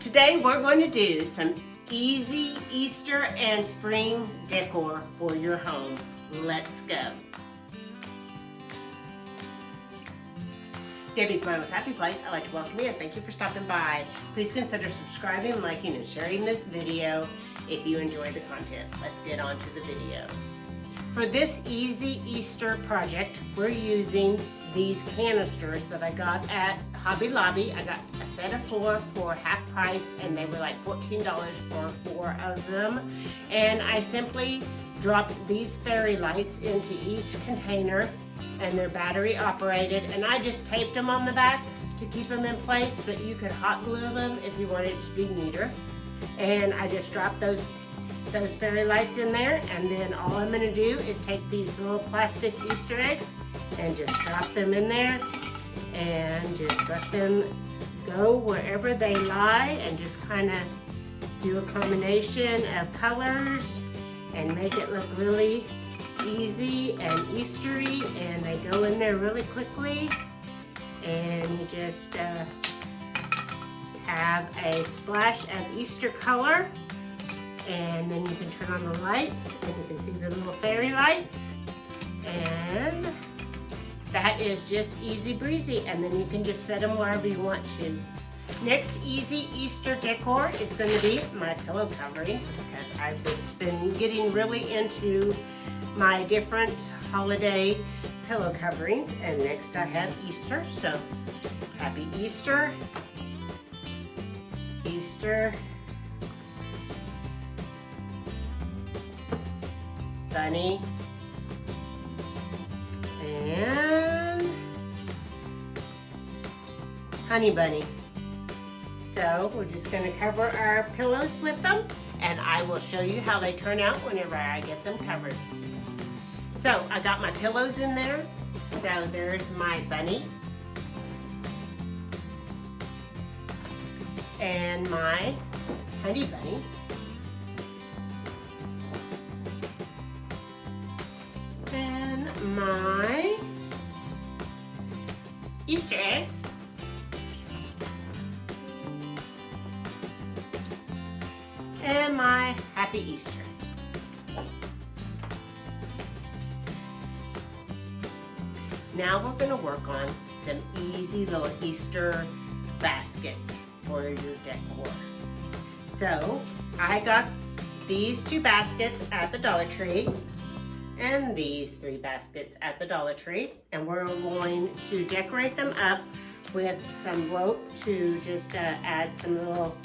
Today we're going to do some easy Easter and spring decor for your home. Let's go. Debbie's Mama's Happy Place. I'd like to welcome you and thank you for stopping by. Please consider subscribing, liking, and sharing this video if you enjoy the content. Let's get on to the video. For this easy Easter project, we're using these canisters that I got at Hobby Lobby. I got a set of 4 for half price and they were like $14 for 4 of them. And I simply dropped these fairy lights into each container and they're battery operated, and I just taped them on the back to keep them in place, but you could hot glue them if you wanted it to be neater. And I just dropped those fairy lights in there, and then all I'm going to do is take these little plastic Easter eggs and just drop them in there and just let them go wherever they lie and just kind of do a combination of colors and make it look really easy and Eastery, and they go in there really quickly, and you just have a splash of Easter color. And then you can turn on the lights and you can see the little fairy lights, and that is just easy breezy, and then you can just set them wherever you want to. Next easy Easter decor is going to be my pillow coverings, because I've just been getting really into my different holiday pillow coverings. And next I have Easter, so happy Easter, Easter Bunny, and Honey Bunny. So we're just going to cover our pillows with them, and I will show you how they turn out whenever I get them covered. So I got my pillows in there. So there's my bunny and my Honey Bunny. And my Easter eggs. And my Happy Easter. Now we're going to work on some easy little Easter baskets for your decor. So I got these 2 baskets at the Dollar Tree and these 3 baskets at the Dollar Tree, and we're going to decorate them up with some rope to just add some little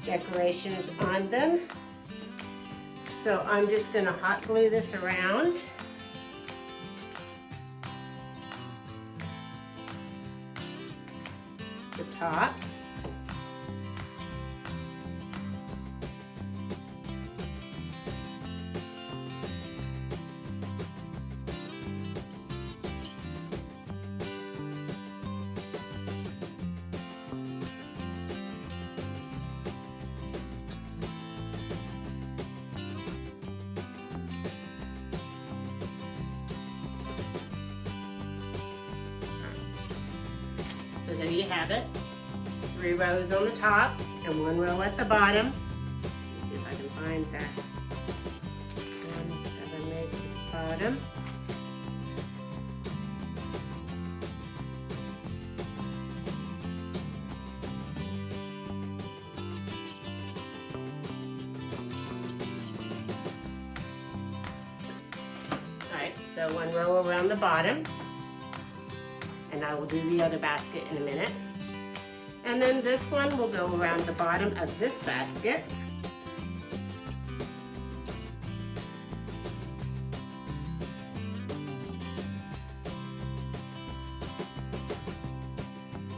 decorations on them. So I'm just going to hot glue this around. The top. So there you have it. 3 rows on the top and 1 row at the bottom. Let's see if I can find that one that I made at the bottom. Alright, so 1 row around the bottom. And I will do the other basket in a minute. And then this one will go around the bottom of this basket.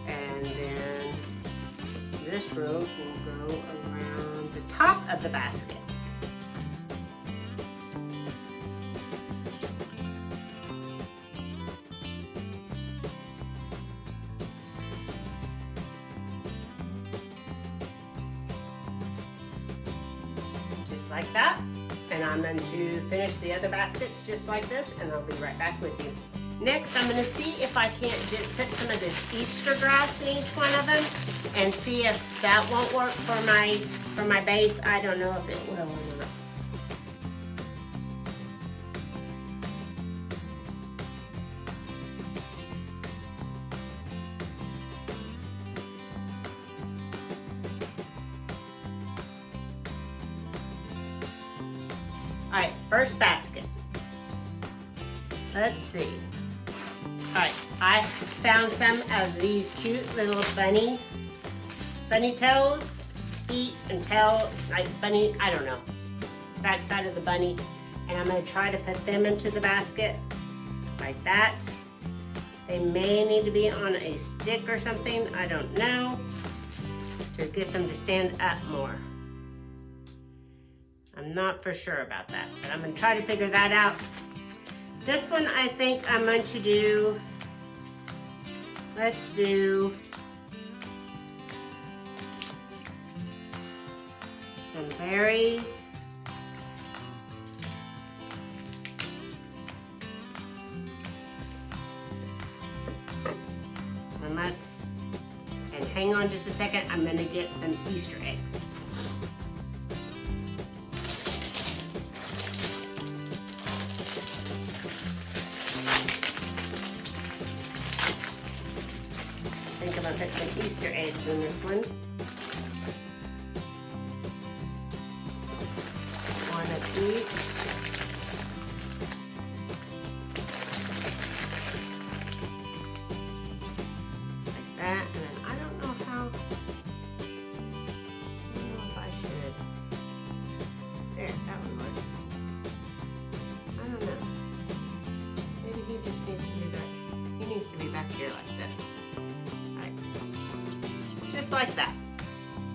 And then this row will go around the top of the basket. Like that, and I'm going to finish the other baskets just like this, and I'll be right back with you. Next, I'm going to see if I can't just put some of this Easter grass in each one of them. and see if that won't work for my base. I don't know if it will or not. All right, first basket. Let's see. All right, I found some of these cute little bunny tails, feet and tail, like bunny, I don't know, backside of the bunny. And I'm gonna try to put them into the basket like that. They may need to be on a stick or something, I don't know, to get them to stand up more. I'm not for sure about that, but I'm gonna try to figure that out. This one I think I'm going to do, let's do some berries. And hang on just a second, I'm gonna get some Easter eggs. I think I'm gonna put some Easter eggs in this one. One of each. Like that, and then I don't know if I should. There, that one works. I don't know. Maybe he just needs to do that. He needs to be back here like this. Just like that.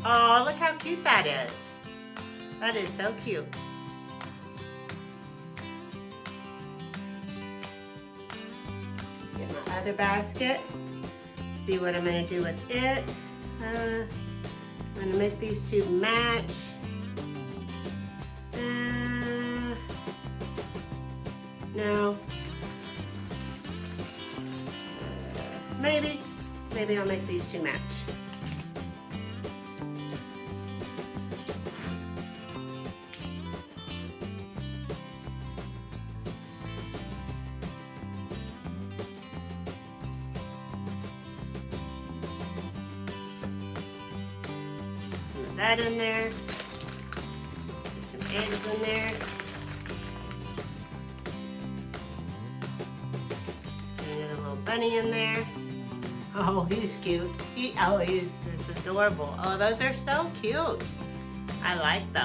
Oh, look how cute that is. That is so cute. Get my other basket. See what I'm going to do with it. I'm going to make these two match. No. Maybe I'll make these two match. That in there, some eggs in there, and a little bunny in there. Oh, he's cute. He's just adorable. Oh, those are so cute. I like those.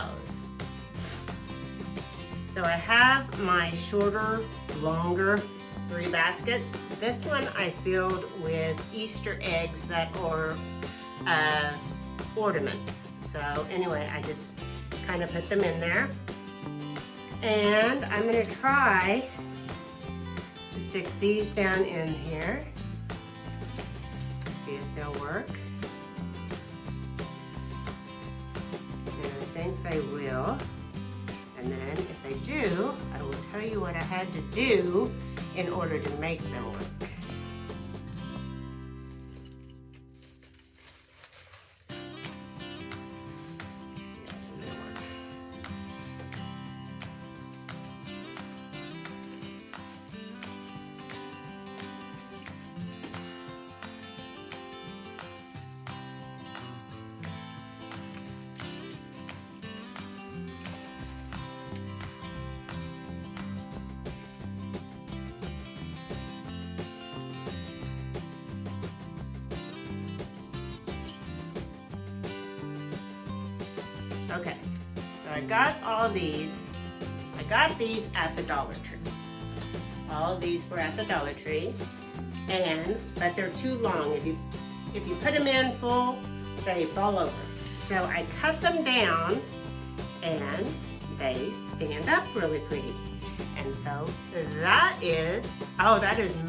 So I have my shorter, longer 3 baskets. This one I filled with Easter eggs that are ornaments. So anyway, I just kind of put them in there. And I'm going to try to stick these down in here. See if they'll work. And I think they will. And then if they do, I will tell you what I had to do in order to make them work. Okay, so I got all these. I got these at the Dollar Tree. All these were at the Dollar Tree, but they're too long. If you put them in full, they fall over. So I cut them down, and they stand up really pretty. And so that is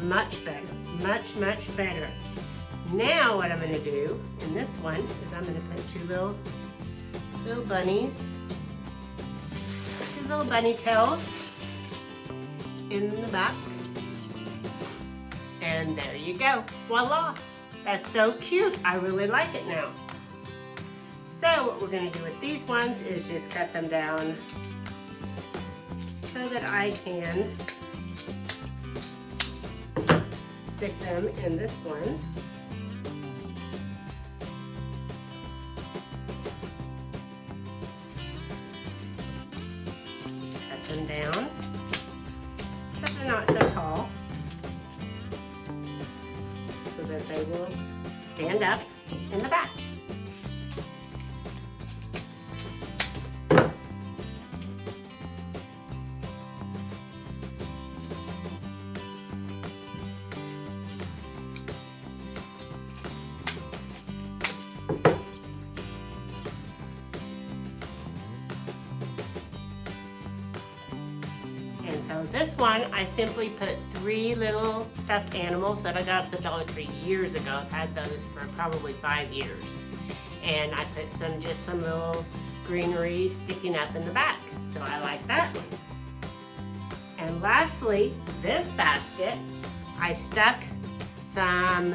much better, much better. Now what I'm going to do in this one is I'm going to put two little bunnies, two little bunny tails in the back, and there you go. Voila! That's so cute. I really like it now. So what we're going to do with these ones is just cut them down so that I can stick them in this one. Cut them down so they're not so tall, so that they will stand up in the back. And so this one, I simply put 3 little stuffed animals that I got at the Dollar Tree years ago. I've had those for probably 5 years. And I put just some little greenery sticking up in the back. So I like that. And lastly, this basket, I stuck some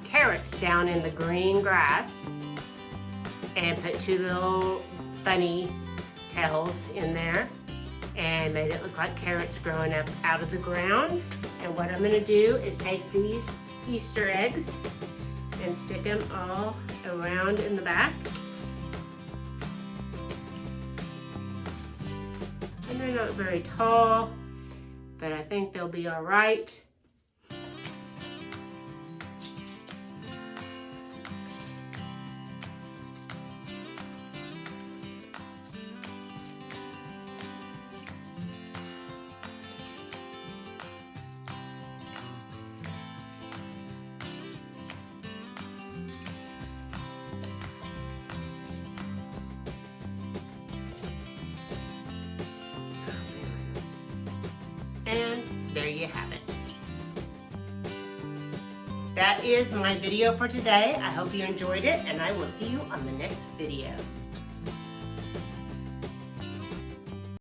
carrots down in the green grass and put 2 little bunny tails in there and made it look like carrots growing up out of the ground. And what I'm going to do is take these Easter eggs and stick them all around in the back. And they're not very tall, but I think they'll be all right. And there you have it. That is my video for today. I hope you enjoyed it, and I will see you on the next video.